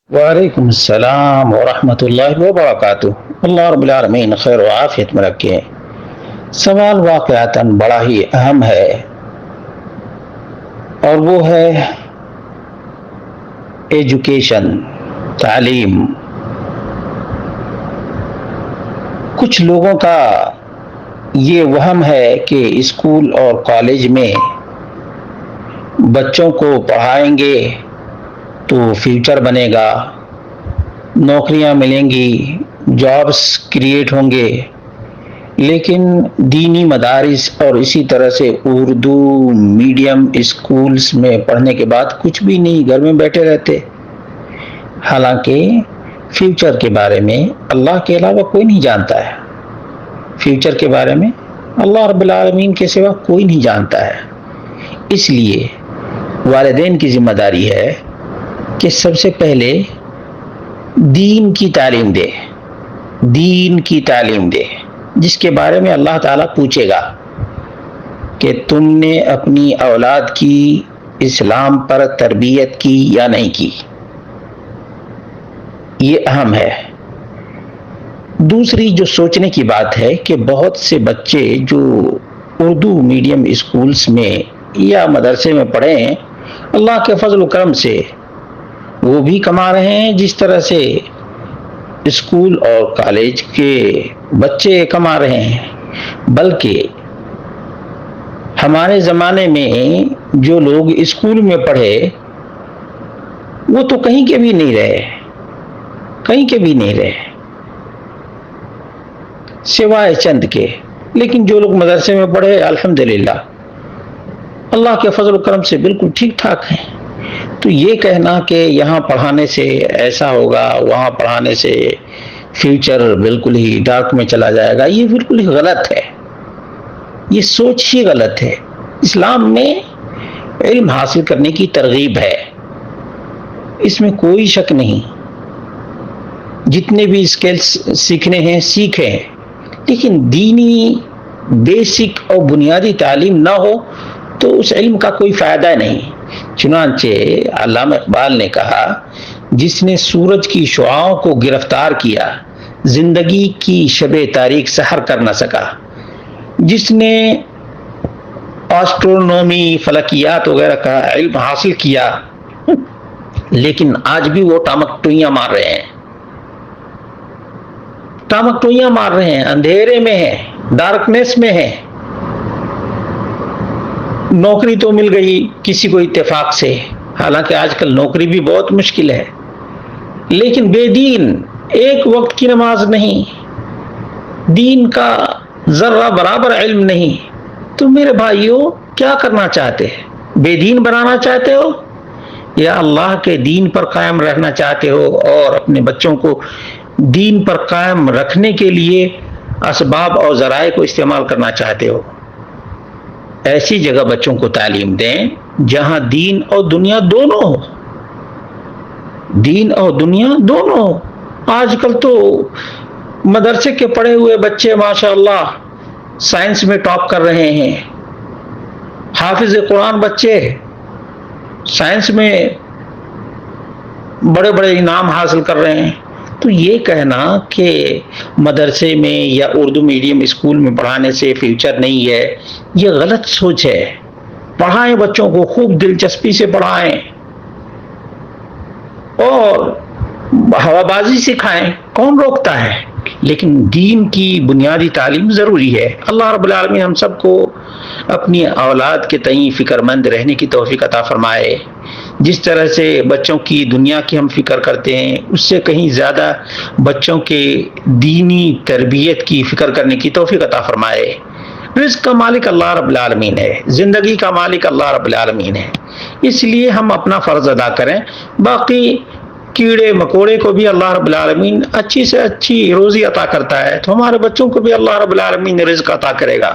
وعلیکم السلام ورحمۃ اللہ وبرکاتہ۔ اللہ رب العالمین خیر و عافیت میں رکھے۔ سوال واقعتاً بڑا ہی اہم ہے، اور وہ ہے ایجوکیشن، تعلیم۔ کچھ لوگوں کا یہ وہم ہے کہ اسکول اور کالج میں بچوں کو پڑھائیں گے تو فیوچر بنے گا، نوکریاں ملیں گی، جابس کریٹ ہوں گے، لیکن دینی مدارس اور اسی طرح سے اردو میڈیم اسکولز میں پڑھنے کے بعد کچھ بھی نہیں، گھر میں بیٹھے رہتے۔ حالانکہ فیوچر کے بارے میں اللہ کے علاوہ کوئی نہیں جانتا ہے۔ فیوچر کے بارے میں اللہ رب العالمین کے سوا کوئی نہیں جانتا ہے۔ اس لیے والدین کی ذمہ داری ہے کہ سب سے پہلے دین کی تعلیم دے، دین کی تعلیم دے، جس کے بارے میں اللہ تعالیٰ پوچھے گا کہ تم نے اپنی اولاد کی اسلام پر تربیت کی یا نہیں کی۔ یہ اہم ہے۔ دوسری جو سوچنے کی بات ہے کہ بہت سے بچے جو اردو میڈیم اسکولز میں یا مدرسے میں پڑھے ہیں، اللہ کے فضل و کرم سے وہ بھی کما رہے ہیں جس طرح سے اسکول اور کالج کے بچے کما رہے ہیں، بلکہ ہمارے زمانے میں جو لوگ اسکول میں پڑھے وہ تو کہیں کے بھی نہیں رہے، کہیں کے بھی نہیں رہے سوائے چند کے۔ لیکن جو لوگ مدرسے میں پڑھے الحمدللہ اللہ کے فضل و کرم سے بالکل ٹھیک ٹھاک ہیں۔ تو یہ کہنا کہ یہاں پڑھانے سے ایسا ہوگا، وہاں پڑھانے سے فیوچر بالکل ہی ڈارک میں چلا جائے گا، یہ بالکل ہی غلط ہے، یہ سوچ ہی غلط ہے۔ اسلام میں علم حاصل کرنے کی ترغیب ہے، اس میں کوئی شک نہیں۔ جتنے بھی اسکلز سیکھنے ہیں سیکھیں، لیکن دینی بیسک اور بنیادی تعلیم نہ ہو تو اس علم کا کوئی فائدہ نہیں۔ چنانچہ علامہ اقبال نے کہا، جس نے سورج کی شعاؤں کو گرفتار کیا، زندگی کی شب تاریک سحر کر نہ سکا۔ جس نے آسٹرونومی، فلکیات وغیرہ کا علم حاصل کیا، لیکن آج بھی وہ ٹامک مار رہے ہیں، ٹامک مار رہے ہیں، اندھیرے میں ہیں، ڈارکنیس میں ہیں۔ نوکری تو مل گئی کسی کو اتفاق سے، حالانکہ آج کل نوکری بھی بہت مشکل ہے، لیکن بے دین، ایک وقت کی نماز نہیں، دین کا ذرہ برابر علم نہیں، تو میرے بھائیوں کیا کرنا چاہتے ہیں؟ بے دین بنانا چاہتے ہو یا اللہ کے دین پر قائم رہنا چاہتے ہو اور اپنے بچوں کو دین پر قائم رکھنے کے لیے اسباب اور ذرائع کو استعمال کرنا چاہتے ہو؟ ایسی جگہ بچوں کو تعلیم دیں جہاں دین اور دنیا دونوں ہو، دین اور دنیا دونوں ہو۔ آج کل تو مدرسے کے پڑھے ہوئے بچے ماشاءاللہ سائنس میں ٹاپ کر رہے ہیں، حافظ قرآن بچے سائنس میں بڑے بڑے انعام حاصل کر رہے ہیں۔ تو یہ کہنا کہ مدرسے میں یا اردو میڈیم اسکول میں پڑھانے سے فیوچر نہیں ہے، یہ غلط سوچ ہے۔ پڑھائیں، بچوں کو خوب دلچسپی سے پڑھائیں اور ہوا بازی سکھائیں، کون روکتا ہے؟ لیکن دین کی بنیادی تعلیم ضروری ہے۔ اللہ رب العالمین ہم سب کو اپنی اولاد کے تئیں فکر مند رہنے کی توفیق عطا فرمائے۔ جس طرح سے بچوں کی دنیا کی ہم فکر کرتے ہیں، اس سے کہیں زیادہ بچوں کے دینی تربیت کی فکر کرنے کی توفیق عطا فرمائے۔ رزق کا مالک اللہ رب العالمین ہے، زندگی کا مالک اللہ رب العالمین ہے، اس لیے ہم اپنا فرض ادا کریں۔ باقی کیڑے مکوڑے کو بھی اللہ رب العالمین اچھی سے اچھی روزی عطا کرتا ہے، تو ہمارے بچوں کو بھی اللہ رب العالمین رزق عطا کرے گا۔